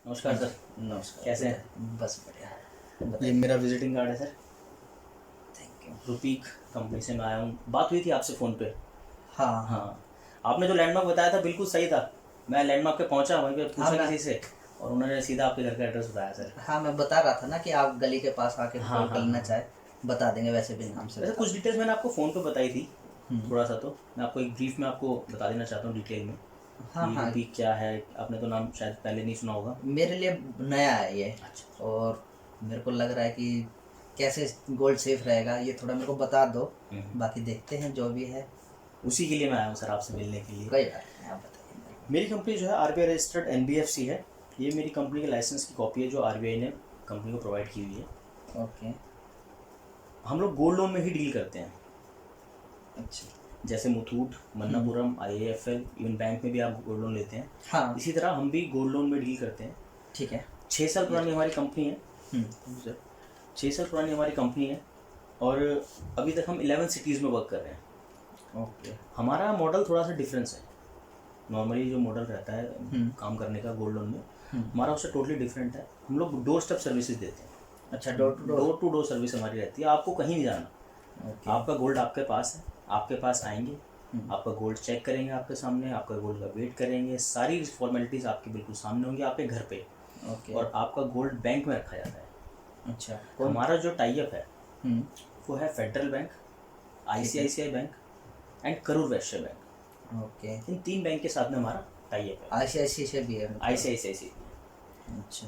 नमस्कार सर। नमस्कार। कैसे हैं? बस बढ़िया। ये बताइए। मेरा विजिटिंग कार्ड है सर। Thank you. रुपीक कंपनी से मैं आया हूँ। बात हुई थी आपसे फ़ोन पे। हाँ हाँ। हाँ, आपने जो लैंडमार्क बताया था बिल्कुल सही था। मैं लैंडमार्क पे पहुँचा, वहीं पे हाँ पूछा मैं किसी से और उन्होंने सीधा आपके घर का एड्रेस बताया सर। हाँ मैं बता रहा था ना कि आप गली के पास आके हाँ कॉल कर हाँ लेना हाँ। चाहे बता देंगे, वैसे भी नाम से वैसे बता कुछ देंगे। डिटेल्स मैंने आपको फ़ोन पे बताई थी, हम्म। थोड़ा सा तो मैं आपको एक ब्रीफ में आपको बता देना चाहता हूँ डिटेल में हाँ कि हाँ। रुपीक क्या है। आपने तो नाम शायद पहले नहीं सुना होगा। मेरे लिए नया है ये। अच्छा। और मेरे को लग रहा है कि कैसे गोल्ड सेफ रहेगा ये थोड़ा मेरे को बता दो। बाकी देखते हैं जो भी है। उसी के लिए मैं आया हूँ सर, आपसे मिलने के लिए। कोई बात नहीं, आप बताइए मेरे मेरी कंपनी जो है आरबीआई रजिस्टर्ड एनबीएफसी है। ये मेरी कंपनी के लाइसेंस की कॉपी है जो आरबीआई ने कंपनी को प्रोवाइड की हुई है। को। ओके। हम लोग गोल्ड लोन में ही डील करते हैं, अच्छा। जैसे मुथूट, हम्म। मन्नापुरम, आईएएफएल, इवन बैंक में भी आप गोल्ड लोन लेते हैं। हाँ। इसी तरह हम भी गोल्ड लोन में डील करते हैं। ठीक है। 6 साल ये पुरानी हमारी कंपनी है हम्म। सर। 6 साल पुरानी हमारी कंपनी है और अभी तक हम 11 सिटीज़ में वर्क कर रहे हैं। ओके। हमारा मॉडल थोड़ा सा डिफरेंस है। नॉर्मली जो मॉडल रहता है हम्म। काम करने का गोल्ड लोन में, हम्म। हमारा उससे टोटली डिफरेंट है। हम लोग डोर स्टेप सर्विसेज देते हैं। अच्छा, door to door. Door to door service हमारी रहती है, आपको कहीं नहीं जाना। ओके। आपका गोल्ड आपके पास है, आपके पास आएंगे, हम्म। आपका गोल्ड चेक करेंगे आपके सामने, आपका गोल्ड का वेट करेंगे, सारी फॉर्मेलिटीज़ आपके बिल्कुल सामने होंगी आपके घर पे। ओके। और आपका गोल्ड बैंक में रखा जाता है। अच्छा, कौन। हमारा जो टाइप है हम्म। वो है फेडरल बैंक, ठीक है। ICICI bank and Karur Vysya bank. Okay. In 3 bank के साथ में हमारा टाइप है। आईसीआईसी से भी है मतलब। आईसीआईसीआई अच्छा।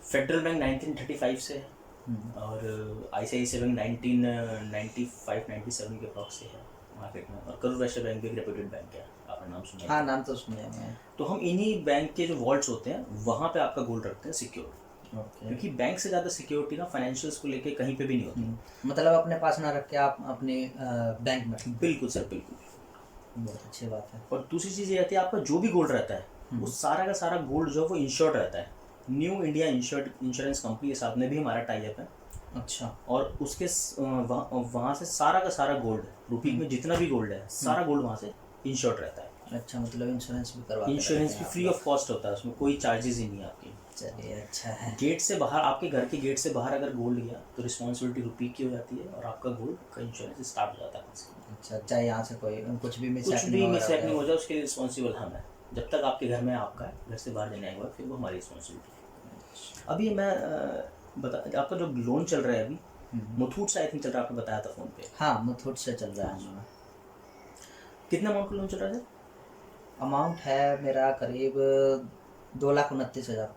फेडरल बैंक 1935 से है हम्म। और आईसीआईसीआई बैंक 1995-97 के अप्रॉक्स से है मार्केट में। और करूर वैश्य बैंक भी एक रेप्यूटेड बैंक है, आपने नाम सुना हाँ, है। नाम तो सुने मैं। तो हम इन्हीं बैंक के जो वॉल्ट्स होते हैं वहाँ पे आपका गोल्ड रखते हैं सिक्योर, ओके। क्योंकि बैंक से ज़्यादा सिक्योरिटी ना फाइनेंशियल्स को लेके कहीं पे भी नहीं होती। मतलब अपने पास ना रख के आप अपने बैंक में रखते बिल्कुल सर, बिल्कुल। हैं। बहुत अच्छी बात है। और दूसरी चीज़ ये रहती है, आपका जो भी गोल्ड रहता है वो सारा का सारा गोल्ड जो है वो इंश्योर्ड रहता है। न्यू इंडिया इंश्योरेंस कंपनी के साथ में भी हमारा टाई अप है। अच्छा। और उसके वहाँ से सारा का सारा गोल्ड, रुपीक में जितना भी गोल्ड है सारा गोल्ड वहाँ से इंश्योर्ड रहता है। अच्छा, मतलब इंश्योरेंस भी करवा के इंश्योरेंस रखते भी हैं आप फ्री लोग। ऑफ कॉस्ट होता है, उसमें कोई चार्जेस ही नहीं है आपकी। चलिए, अच्छा है। गेट से बाहर, आपके घर के गेट से बाहर अगर गोल्ड गया तो रिस्पॉन्सिबिलिटी रुपीक की हो जाती है और आपका गोल्ड का इंश्योरेंस स्टार्ट हो जाता है। अच्छा, चाहे यहाँ से कोई कुछ भी मिस कुछ भी मिस हैपनिंग हो वगैरह। जाए उसके लिए रिस्पॉन्सिबल हम हैं। जब तक आपके घर में आपका है, घर से बाहर जाने के बाद फिर वो हमारी रिस्पॉन्सिबिलिटी है। अभी मैं बता, आपका जो लोन चल रहा है अभी मुथूट से आई थिंक चल रहा है, आपने बताया था फ़ोन पे। हाँ, मुथूट से चल रहा है हमारा। कितना अमाउंट का लोन चल रहा है सर? अमाउंट है मेरा करीब 2,29,000।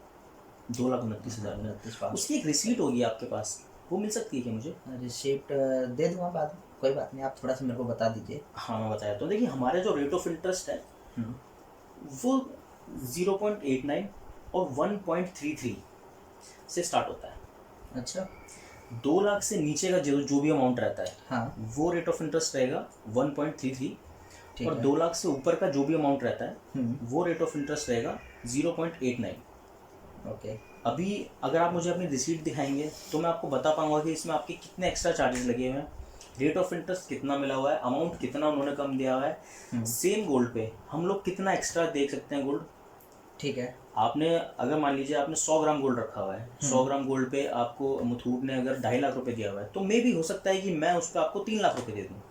2,29,000 का। 29,500। उसकी एक रिसीट होगी आपके पास, वो मिल सकती है क्या मुझे? रिसिप्ट दे दूंगा बाद में, कोई बात नहीं, आप थोड़ा सा मेरे को बता दीजिए। हाँ मैं बताया तो, देखिए हमारे जो रेट ऑफ इंटरेस्ट है वो 0.89 और 1.33 से स्टार्ट होता है। अच्छा। 2 लाख से नीचे का जो भी अमाउंट रहता है हाँ। वो रेट ऑफ इंटरेस्ट रहेगा 1.33। ठीक और है। 2 लाख से ऊपर का जो भी अमाउंट रहता है हम्म। वो रेट ऑफ इंटरेस्ट रहेगा 0.89। ओके। अभी अगर आप मुझे अपनी रिसीट दिखाएंगे तो मैं आपको बता पाऊंगा कि इसमें आपके कितने एक्स्ट्रा चार्जेस लगे हुए हैं, रेट ऑफ इंटरेस्ट कितना मिला हुआ है, अमाउंट कितना उन्होंने कम दिया हुआ है, सेम गोल्ड पे हम लोग कितना एक्स्ट्रा देख सकते हैं गोल्ड। ठीक है। आपने अगर मान लीजिए आपने 100 ग्राम गोल्ड रखा हुआ है, 100 ग्राम गोल्ड पे आपको मुथूट ने अगर 2.5 लाख रुपए दिया हुआ है तो मे भी हो सकता है कि मैं उस पर आपको 3 लाख रुपए दे दूँ।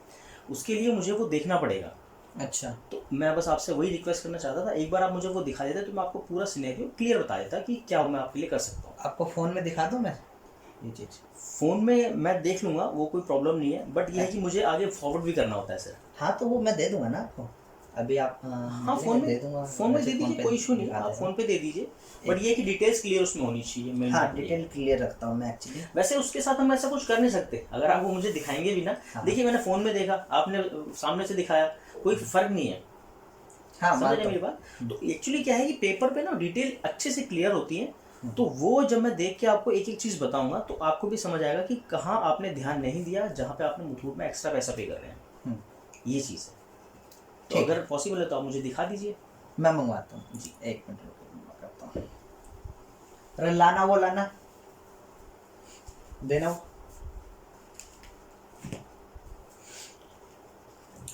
उसके लिए मुझे वो देखना पड़ेगा। अच्छा। तो मैं बस आपसे वही रिक्वेस्ट करना चाहता था, एक बार आप मुझे वो दिखा देते तो मैं आपको पूरा सिनेरियो क्लियर बता देता कि क्या मैं आपके लिए कर सकता हूँ। आपको फ़ोन में दिखा दूँ मैं ये चीज़? फ़ोन में मैं देख लूँगा, वो कोई प्रॉब्लम नहीं है, बट ये है कि मुझे आगे फॉरवर्ड भी करना होता है सर। हाँ, तो वो मैं दे दूंगा ना आपको। अभी आप हाँ, दे दूंगा, फ़ोन में वैसे दे दीजिए, पे कोई इशू नहीं, दिखा आप दे रहा फ़ोन पे दे दीजिए। बट ये है कि डिटेल्स क्लियर उसमें होनी चाहिए। हूँ। हाँ, डिटेल क्लियर रखता हूँ मैं एक्चुअली। वैसे उसके साथ हम ऐसा कुछ कर नहीं सकते, अगर आप वो मुझे दिखाएंगे भी ना। हाँ। देखिए मैंने फ़ोन में देखा, आपने सामने से दिखाया, कोई फ़र्क नहीं है। हाँ, समझ रहे मेरी बात? तो एक्चुअली क्या है कि पेपर पे ना डिटेल अच्छे से क्लियर होती है। तो वो जब मैं देख के आपको एक एक चीज़ बताऊंगा तो आपको भी समझ आएगा कि कहाँ आपने ध्यान नहीं दिया, जहाँ पे आपने मुथूट में एक्स्ट्रा पैसा पे कर रहे हैं। ये चीज़ है। तो ठीक अगर है। पॉसिबल है तो आप मुझे दिखा दीजिए। मैं मंगवाता हूँ जी। 1 मिनट रुको, मैं करता हूँ। अरे लाना, वो लाना, देना वो।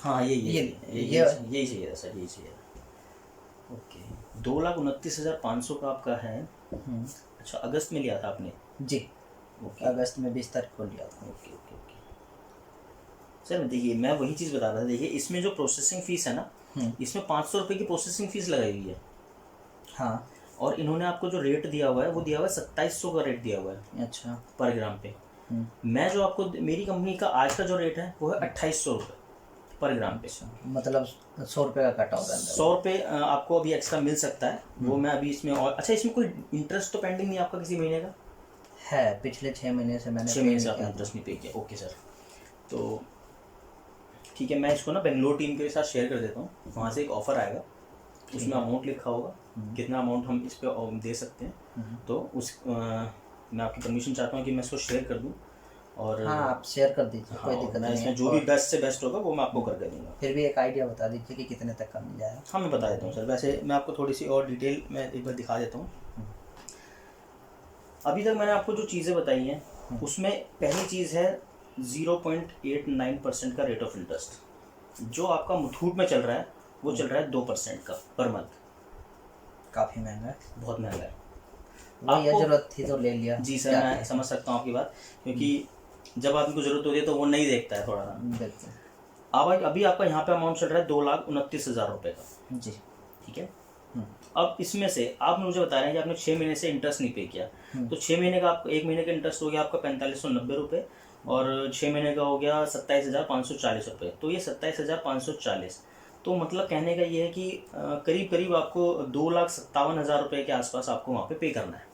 हाँ, ये यही चाहिए था सर, यही चाहिए था। ओके, 2,29,500 का आपका है। अच्छा, अगस्त में लिया था आपने? जी, ओके अगस्त में 20 तारीख को लिया था। ओके ओके ओके सर, देखिए मैं वही चीज़ बता रहा था। देखिए इसमें जो प्रोसेसिंग फ़ीस है ना, इसमें 500 रुपये की प्रोसेसिंग फ़ीस लगाई हुई है। हाँ। और इन्होंने आपको जो रेट दिया हुआ है वो दिया हुआ है 2700 का रेट दिया हुआ है अच्छा। पर ग्राम पे। मैं जो आपको, मेरी कंपनी का आज का जो रेट है वो है 2800 रुपये पर ग्राम पे। अच्छा, मतलब 100 रुपये का कट होगा। 100 रुपये आपको अभी एक्स्ट्रा मिल सकता है, वो मैं अभी इसमें। और अच्छा, इसमें कोई इंटरेस्ट तो पेंडिंग नहीं है आपका किसी महीने का? है, पिछले 6 महीने से मैंने 6 महीने से आपने इंटरेस्ट नहीं पे किया। ओके सर, तो ठीक है, मैं इसको ना बेंगलोर टीम के साथ शेयर कर देता हूँ। वहाँ से एक ऑफ़र आएगा, उसमें अमाउंट लिखा होगा कितना अमाउंट हम इस पर दे सकते हैं। तो मैं आपकी परमिशन चाहता हूँ कि मैं इसको शेयर कर दूँ। और हाँ, आप शेयर कर दीजिए, कोई दिक्कत मैं नहीं इसमें है। जो भी बेस्ट से बेस्ट होगा वो मैं आपको करके दूँगा। फिर भी एक आइडिया बता दीजिए कि कितने तक का मिल जाएगा। हाँ, मैं बता देता हूँ सर। वैसे मैं आपको थोड़ी सी और डिटेल मैं एक बार दिखा देता हूँ। अभी तक मैंने आपको जो चीज़ें बताई हैं उसमें पहली चीज़ है 0.89% का रेट ऑफ इंटरेस्ट। जो आपका मुथूट में चल रहा है वो चल रहा है 2% का पर मंथ। काफ़ी महंगा है, बहुत महंगा है। वही आपको ज़रूरत थी तो ले लिया। जी सर, मैं समझ सकता हूँ आपकी बात, क्योंकि जब आदमी को ज़रूरत होती है तो वो नहीं देखता है थोड़ा सा। बिल्कुल। अब अभी आपका यहाँ पे अमाउंट चल रहा है 2,29,000 रुपये का। जी। ठीक है। अब इसमें से आप मुझे बता रहे हैं कि आपने 6 महीने से इंटरेस्ट नहीं पे किया, तो 6 महीने का आपका, 1 महीने का इंटरेस्ट हो गया आपका 4590 रुपये, और 6 महीने का हो गया 27,540 रुपये। तो ये 27,540, तो मतलब कहने का ये है कि करीब करीब आपको 2,57,000 रुपये के आसपास आपको वहाँ पे करना है।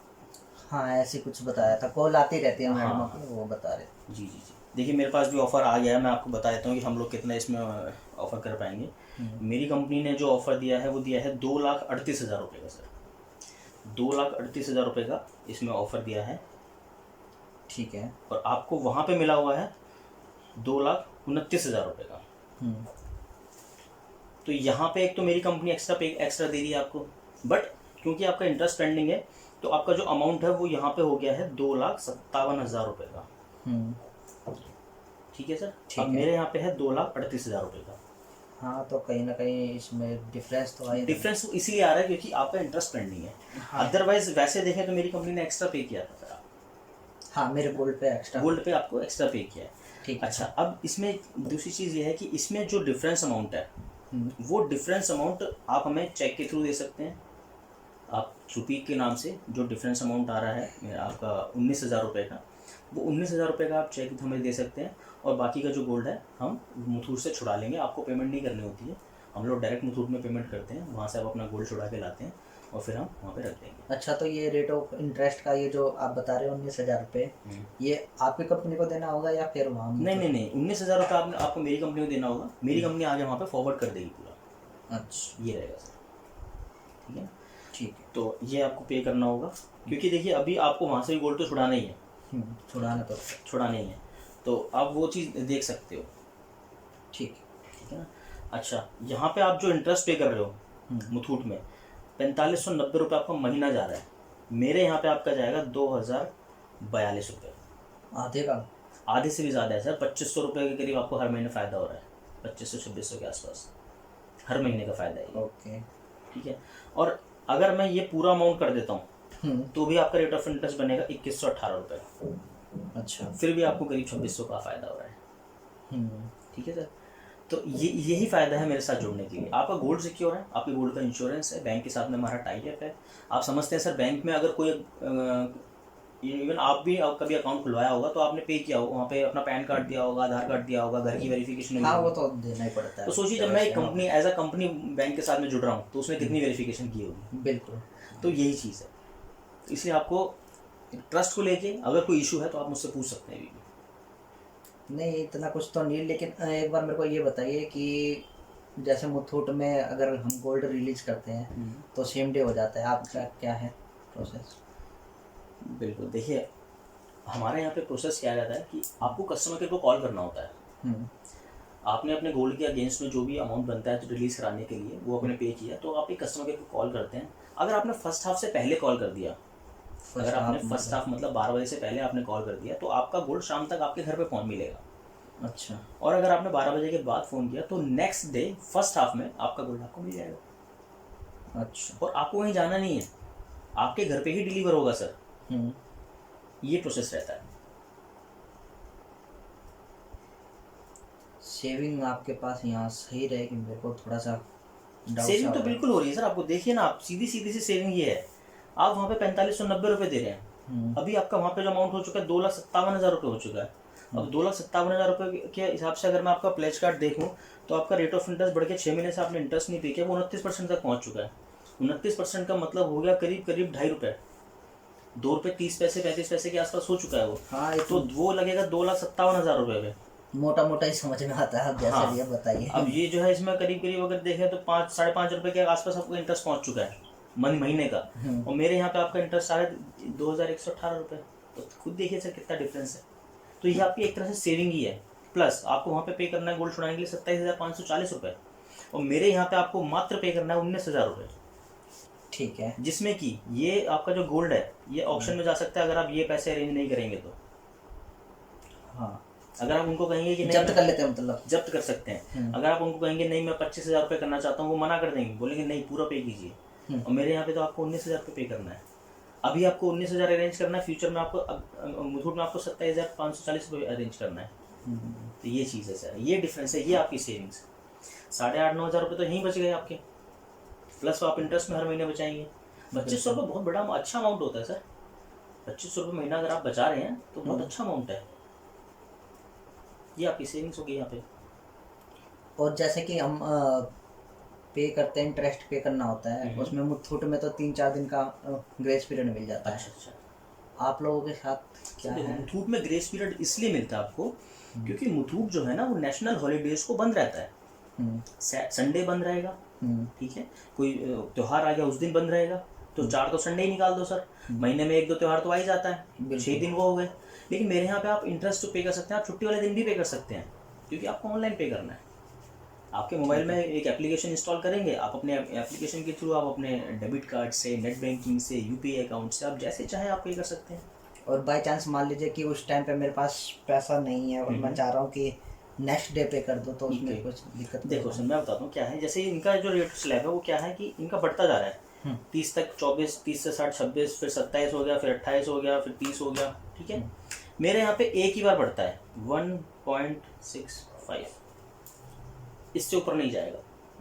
हाँ, ऐसी कुछ बताया था, कॉल आती रहती है मैडम हाँ, की, वो बता रहे थे। जी जी जी। देखिए मेरे पास भी ऑफ़र आ गया है, मैं आपको बता देता हूँ कि हम लोग कितना इसमें ऑफ़र कर पाएंगे। मेरी कंपनी ने जो ऑफ़र दिया है वो दिया है 2,38,000 रुपये का सर। 2,38,000 रुपये का इसमें ऑफ़र दिया है। ठीक है। और आपको वहाँ पे मिला हुआ है 2,29,000 रुपये का। तो यहाँ पे एक तो मेरी कंपनी एक्स्ट्रा दे रही है आपको, बट क्योंकि आपका इंटरेस्ट पेंडिंग है तो आपका जो अमाउंट है वो यहाँ पे हो गया है 2,57,000 रुपये का। ठीक है सर। अब मेरे यहाँ पे है 2,38,000 रुपये का। हाँ, तो कहीं ना कहीं इसमें डिफरेंस तो है। डिफरेंस इसीलिए आ रहा है क्योंकि आपका इंटरेस्ट पेंडिंग है। अदरवाइज वैसे देखें तो मेरी कंपनी ने एक्स्ट्रा पे किया था सर। हाँ, मेरे गोल्ड पे एक्स्ट्रा, गोल्ड पे आपको एक्स्ट्रा पे किया है। ठीक। अच्छा, अब इसमें दूसरी चीज़ ये है कि इसमें जो डिफरेंस अमाउंट है वो डिफरेंस अमाउंट आप हमें चेक के थ्रू दे सकते हैं। आप सुपीक के नाम से जो डिफरेंस अमाउंट आ रहा है आपका 19,000 रुपये का, वो 19,000 रुपये का आप चेक हमें दे सकते हैं। और बाकी का जो गोल्ड है हम मुथूट से छुड़ा लेंगे, आपको पेमेंट नहीं करनी होती है। हम लोग डायरेक्ट मुथूट में पेमेंट करते हैं, वहाँ से आप अपना गोल्ड छुड़ा के लाते हैं और फिर हम वहाँ पे रख देंगे। अच्छा, तो ये रेट ऑफ इंटरेस्ट का ये जो आप बता रहे हो 19,000 रुपये, ये आपकी कंपनी को देना होगा या फिर वहाँ? नहीं, 19,000 रुपये आपको मेरी कंपनी को देना होगा। मेरी कंपनी आगे वहाँ पे फॉरवर्ड कर देगी पूरा। अच्छा, ये रहेगा सर। ठीक है। ठीक है। तो ये आपको पे करना होगा, क्योंकि देखिए अभी आपको वहाँ से भी गोल्ड तो छुड़ाना ही है। छुड़ाना ही है, तो आप वो चीज़ देख सकते हो। ठीक है ना। अच्छा, यहाँ पे आप जो इंटरेस्ट पे कर रहे हो मुथूट में 4,590 रुपये आपका महीना जा रहा है। मेरे यहाँ पे आपका जाएगा 2,042 रुपये। आधे का? आधे से भी ज़्यादा है सर। 2,500 रुपये के करीब आपको हर महीने फ़ायदा हो रहा है। 2,500-2,600 के आसपास हर महीने का फ़ायदा है। ओके, ठीक है। और अगर मैं ये पूरा अमाउंट कर देता हूँ तो भी आपका रेट ऑफ इंटरेस्ट बनेगा 2,118 रुपये का। अच्छा, फिर भी आपको करीब 2,600 का फ़ायदा हो रहा है। ठीक है सर। तो यही फ़ायदा है मेरे साथ जुड़ने के लिए। आपका गोल्ड सिक्योर है, आपके गोल्ड का इंश्योरेंस है, बैंक के साथ में हमारा टाई अप है। आप समझते हैं सर, बैंक में अगर कोई इवन आप भी कभी अकाउंट खुलवाया होगा तो आपने पे किया होगा, वहाँ पे अपना पैन कार्ड दिया होगा, आधार कार्ड दिया होगा, घर की वेरिफिकेशन। हाँ, वो तो देना ही पड़ता है। तो सोचिए जब मैं एक company as a company bank के साथ में जुड़ रहा हूँ तो उसने कितनी वेरिफिकेशन की होगी। बिल्कुल। तो यही चीज़ है, इसलिए आपको ट्रस्ट को लेके अगर कोई इशू है तो आप मुझसे पूछ सकते हैं अभी भी। नहीं, इतना कुछ तो नहीं, लेकिन एक बार मेरे को ये बताइए कि जैसे मुथूट में अगर हम गोल्ड रिलीज करते हैं तो सेम डे हो जाता है, आपका क्या है प्रोसेस? बिल्कुल, देखिए हमारे यहाँ पे प्रोसेस क्या रहता है कि आपको कस्टमर केयर को कॉल करना होता है। आपने अपने गोल्ड के अगेंस्ट में जो भी अमाउंट बनता है तो रिलीज़ कराने के लिए वो आपने पे किया, तो आप एक कस्टमर केयर को कॉल करते हैं। अगर आपने फर्स्ट हाफ से पहले कॉल कर दिया, अगर आपने फर्स्ट हाफ मतलब 12 बजे से पहले आपने कॉल कर दिया तो आपका गोल्ड शाम तक आपके घर पे पहुंच मिलेगा। अच्छा। और अगर आपने 12 बजे के बाद फ़ोन किया तो नेक्स्ट डे फर्स्ट हाफ में आपका गोल्ड आपको मिल जाएगा। अच्छा। और आपको कहीं जाना नहीं है, आपके घर पे ही डिलीवर होगा सर। ये प्रोसेस रहता है। सेविंग आपके पास यहाँ सही रहेगी, मेरे को थोड़ा सा डाउट सा सेविंग हो तो रहा है। बिल्कुल हो रही है सर, आपको देखिए ना, आप सीधी सीधी सी सेविंग ये है। आप वहाँ पे 4590 दे रहे हैं, अभी आपका वहाँ पे जो अमाउंट हो चुका है 2,57,000 रुपये हो चुका है। अब 2,57,000 रुपये के हिसाब से अगर मैं आपका प्लेज कार्ड देखूँ तो आपका रेट ऑफ इंटरेस्ट बढ़ के 6 महीने से आपने इंटरेस्ट नहीं पे किया, वो 29% तक पहुँच चुका है। 29% का मतलब हो गया करीब करीब ₹2.5, ₹2.30 ₹35 के आसपास हो चुका है वो। हाँ, ये तो वो लगेगा 2,57,000 रुपये में। मोटा मोटा ही समझ में आता है, आप जैसे हाँ, भी है बताइए। अब ये जो है इसमें करीब करीब अगर देखें तो 5-5.5 रुपये के आसपास आपको इंटरेस्ट पहुंच चुका है महीने का। और मेरे यहाँ पे आपका इंटरेस्ट आ रहा है 2,118 रुपये। तो खुद देखिए सर कितना डिफरेंस है। तो ये आपकी एक तरह से सेविंग ही है। प्लस आपको वहाँ पे पे करना है गोल्ड छुड़ाने के लिए 27,540 रुपये, और मेरे यहाँ पे आपको मात्र पे करना है 19,000 रुपये। ठीक है। जिसमें कि ये आपका जो गोल्ड है ये ऑप्शन में जा सकता है अगर आप ये पैसे अरेंज नहीं करेंगे तो। हाँ, अगर आप उनको कहेंगे कि नहीं, जब्त कर लेते हैं, मतलब जब्त कर सकते हैं। अगर आप उनको कहेंगे नहीं मैं 25,000 रुपये करना चाहता हूँ, वो मना कर देंगे, बोलेंगे नहीं पूरा पे कीजिए। और मेरे यहाँ पे तो आपको 19,000 रुपये पे करना है। अभी आपको 19,000 अरेंज करना है, फ्यूचर में आपको मुथूट में आपको 27,540 रुपये अरेंज करना है। तो ये चीज़ है सर, ये डिफरेंस है, ये आपकी सेविंग्स। 8,500-9,000 रुपये तो यहीं बच गए आपके, प्लस आप इंटरेस्ट में हर महीने बचाएंगे। 2,500 रुपये बहुत बड़ा अच्छा अमाउंट होता है सर। 2,500 रुपये महीना अगर आप बचा रहे हैं तो बहुत अच्छा अमाउंट है। ये आपकी सेविंग्स होगी यहाँ पे। और जैसे कि हम पे करते हैं, इंटरेस्ट पे करना होता है, उसमें मुथूट में तो 3-4 दिन का ग्रेस पीरियड मिल जाता है। अच्छा। आप लोगों के साथ क्या है? मुथूट में ग्रेस पीरियड इसलिए मिलता है आपको क्योंकि मुथूट जो है ना वो नेशनल हॉलीडेज को बंद रहता है। संडे बंद रहेगा, ठीक है, कोई त्योहार आ गया उस दिन बंद रहेगा, तो 4 तो संडे ही निकाल दो सर। महीने में 1-2 त्योहार तो आ ही जाता है, 6 दिन वो हो गए। लेकिन मेरे यहाँ पे आप इंटरेस्ट तो पे कर सकते हैं, आप छुट्टी वाले दिन भी पे कर सकते हैं, क्योंकि आपको ऑनलाइन पे करना है। आपके मोबाइल में एक एप्लीकेशन इंस्टॉल करेंगे, आप अपने एप्लीकेशन के थ्रू आप अपने डेबिट कार्ड से, नेट बैंकिंग से, यूपीआई अकाउंट से आप जैसे चाहे आप पे कर सकते हैं। और बाय चांस मान लीजिए कि उस टाइम पे मेरे पास पैसा नहीं है और मैं चाह रहा हूँ कि नेक्स्ट डे पे कर दो, तो उसमें कुछ दिक्कत? देखो सर मैं बताता हूँ क्या है, जैसे इनका जो रेट स्लैब है वो क्या है कि इनका बढ़ता जा रहा है। 30 तक 24, 30 से 60 26, फिर 27 हो गया, फिर 28 हो गया, फिर 30 हो गया, ठीक है। मेरे यहाँ पे एक ही बार बढ़ता है 1.65, इससे ऊपर नहीं जाएगा।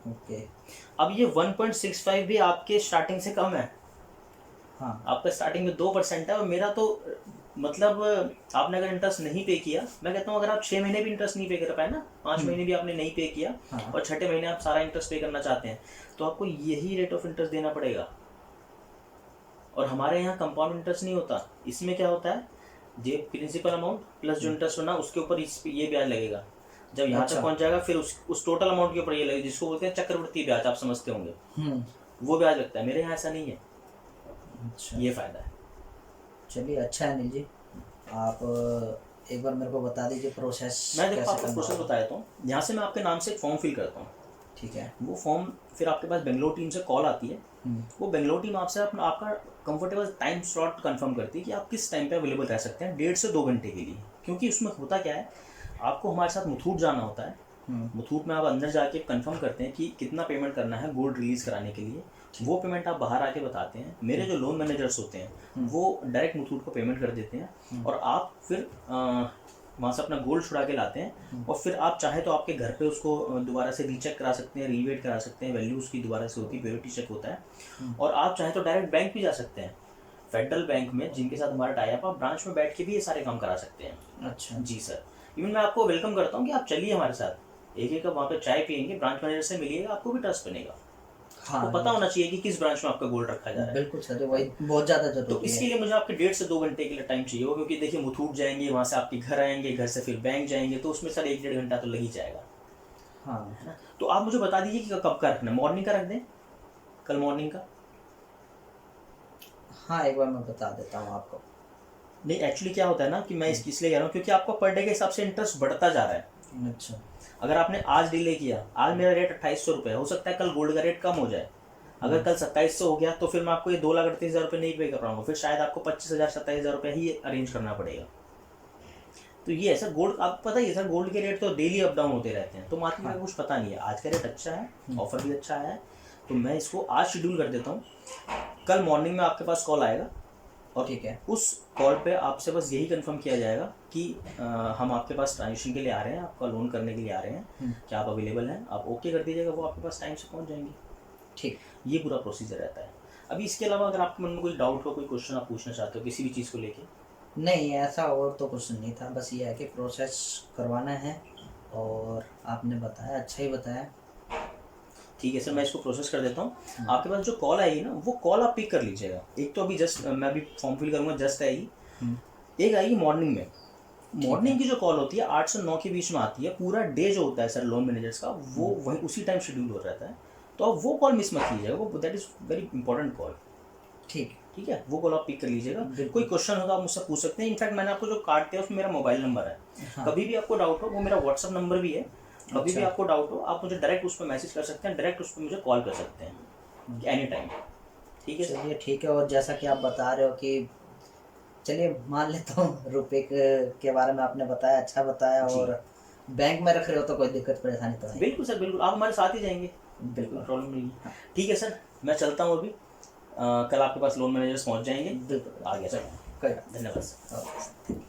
ओके। अब ये 1.65 भी आपके स्टार्टिंग से कम है। हाँ, आपका स्टार्टिंग में 2% है, और मेरा तो मतलब आपने अगर इंटरेस्ट नहीं पे किया, मैं कहता हूँ अगर आप 6 महीने भी इंटरेस्ट नहीं पे कर पाए ना, 5 महीने भी आपने नहीं पे किया, और 6ठे महीने आप सारा इंटरेस्ट पे करना चाहते हैं, तो आपको यही रेट ऑफ इंटरेस्ट देना पड़ेगा। और हमारे यहाँ कंपाउंड इंटरेस्ट नहीं होता। इसमें क्या होता है, जो प्रिंसिपल अमाउंट प्लस जो इंटरेस्ट होना उसके ऊपर ये ब्याज लगेगा। जब यहाँ तक पहुँच जाएगा फिर उस टोटल अमाउंट के ऊपर ये लगेगा, जिसको बोलते हैं चक्रवृद्धि ब्याज, आप समझते होंगे, वो ब्याज लगता है। मेरे यहाँ ऐसा नहीं है। अच्छा, ये फायदा है। चलिए अच्छा है अनिल जी, आप एक बार मेरे को बता दीजिए प्रोसेस। मैं देखो आपको प्रोसेस बता देता हूँ। यहाँ से मैं आपके नाम से एक फॉर्म फिल करता हूँ, ठीक है। वो फॉर्म फिर आपके पास बेंगलोर टीम से कॉल आती है। वो बेंगलोर टीम आपसे आपका कंफर्टेबल टाइम स्लॉट कंफर्म करती है कि आप किस टाइम पे अवेलेबल रह सकते हैं 1.5 से 2 घंटे के लिए। क्योंकि उसमें होता क्या है, आपको हमारे साथ मुथूट जाना होता है। मुथूट में आप अंदर जाके कंफर्म करते हैं कि कितना पेमेंट करना है गोल्ड रिलीज कराने के लिए। वो पेमेंट आप बाहर आके बताते हैं। मेरे जो लोन मैनेजर्स होते हैं वो डायरेक्ट मुथूट को पेमेंट कर देते हैं, और आप फिर वहाँ से अपना गोल्ड छुड़ा के लाते हैं। और फिर आप चाहे तो आपके घर पे उसको दोबारा से रीचेक करा सकते हैं, रीवेट करा सकते हैं, वैल्यू उसकी दोबारा से होती है, प्योरिटी चेक होता है। और आप चाहे तो डायरेक्ट बैंक भी जा सकते हैं, फेडरल बैंक में जिनके साथ हमारा टाई अप, आप ब्रांच में बैठ के भी ये सारे काम करा सकते हैं। अच्छा जी सर, इवन मैं आपको वेलकम करता हूँ कि आप चलिए हमारे साथ, एक कप वहाँ पे चाय पियेंगे, ब्रांच मैनेजर से मिलिएगा, आपको भी ट्रस्ट बनेगा। हाँ, तो पता होना चाहिए कि किस ब्रांच में आपका गोल्ड रखा जा रहा है। बिल्कुल सर, वही बहुत ज़्यादा जरूरी तो इसके लिए मुझे आपके 1.5 से 2 घंटे के लिए टाइम चाहिए होगा, क्योंकि देखिए मुथूट जाएंगे, वहाँ से आपके घर आएंगे, घर से फिर बैंक जाएंगे, तो उसमें सर 1-1.5 घंटा तो लग ही जाएगा। हाँ, है ना। तो आप मुझे बता दीजिए कि कब का रखना है, मॉर्निंग का रख दें, कल मॉर्निंग का? हाँ, एक बार मैं बता देता हूँ आपको। नहीं एक्चुअली क्या होता है ना कि मैं इसलिए कह रहा हूँ क्योंकि आपका पर डे के हिसाब से इंटरेस्ट बढ़ता जा रहा है। अच्छा, अगर आपने आज डिले किया, आज मेरा रेट 2,800 रुपये, हो सकता है कल गोल्ड का रेट कम हो जाए। अगर कल 2,700 हो गया तो फिर मैं आपको ये 2,38,000 रुपये नहीं पे कर पाऊंगा, फिर शायद आपको 25,000-27,000 रुपये ही अरेंज करना पड़ेगा। तो ये है सर, गोल्ड आपको पता ही है सर, गोल्ड के रेट तो डेली अप डाउन होते रहते हैं, तो मार्केट में कुछ पता नहीं है। आज का रेट अच्छा है, ऑफर भी अच्छा है, तो मैं इसको आज शेड्यूल कर देता हूँ, कल मॉर्निंग में आपके पास कॉल आएगा और ठीक है। उस कॉल पे आपसे बस यही कंफर्म किया जाएगा कि हम आपके पास ट्रांजेक्शन के लिए आ रहे हैं, आपका लोन करने के लिए आ रहे हैं, क्या आप अवेलेबल हैं, आप ओके कर दीजिएगा, वो आपके पास टाइम से पहुंच जाएंगे। ठीक, ये पूरा प्रोसीजर रहता है। अभी इसके अलावा अगर आपके मन में कोई डाउट हो, कोई क्वेश्चन आप पूछना चाहते हो किसी भी चीज़ को लेके? नहीं ऐसा और तो कुछ नहीं था, बस ये है कि प्रोसेस करवाना है और आपने बताया, अच्छा ही बताया। ठीक है सर, मैं इसको प्रोसेस कर देता हूँ। आपके पास जो कॉल आएगी ना, वो कॉल आप पिक कर लीजिएगा। एक तो अभी जस्ट मैं अभी फॉर्म फिल करूँगा, जस्ट आएगी। एक आएगी मॉर्निंग में। मॉर्निंग की जो कॉल होती है 8 से 9 के बीच में आती है। पूरा डे जो होता है सर लोन मैनेजर्स का, वो वही उसी टाइम शेड्यूल हो रहता है, तो आप वो कॉल मिस मत कीजिएगा, वो that is very important call. ठीक है, वो कॉल आप पिक कर लीजिएगा। कोई क्वेश्चन हो तो आप मुझसे पूछ सकते हैं। इनफैक्ट मैंने आपको जो कार्ड दिया उसमें मेरा मोबाइल नंबर है। हाँ। कभी भी आपको डाउट हो, वो मेरा व्हाट्सअप नंबर भी है, कभी भी आपको डाउट हो आप मुझे डायरेक्ट उस पर मैसेज कर सकते हैं, डायरेक्ट उस पर मुझे कॉल कर सकते हैं एनी टाइम। ठीक है, चलिए ठीक है। और जैसा कि आप बता रहे हो कि चलिए मान लेता हूँ रुपए के बारे में आपने बताया, अच्छा बताया, और बैंक में रख रहे हो तो कोई दिक्कत परेशानी तो नहीं? बिल्कुल सर, बिल्कुल, आप हमारे साथ ही जाएंगे, बिल्कुल प्रॉब्लम नहीं है। ठीक है सर, मैं चलता हूँ अभी। कल आपके पास लोन मैनेजर्स पहुँच जाएंगे। बिल्कुल आ गया सर, कोई धन्यवाद सर।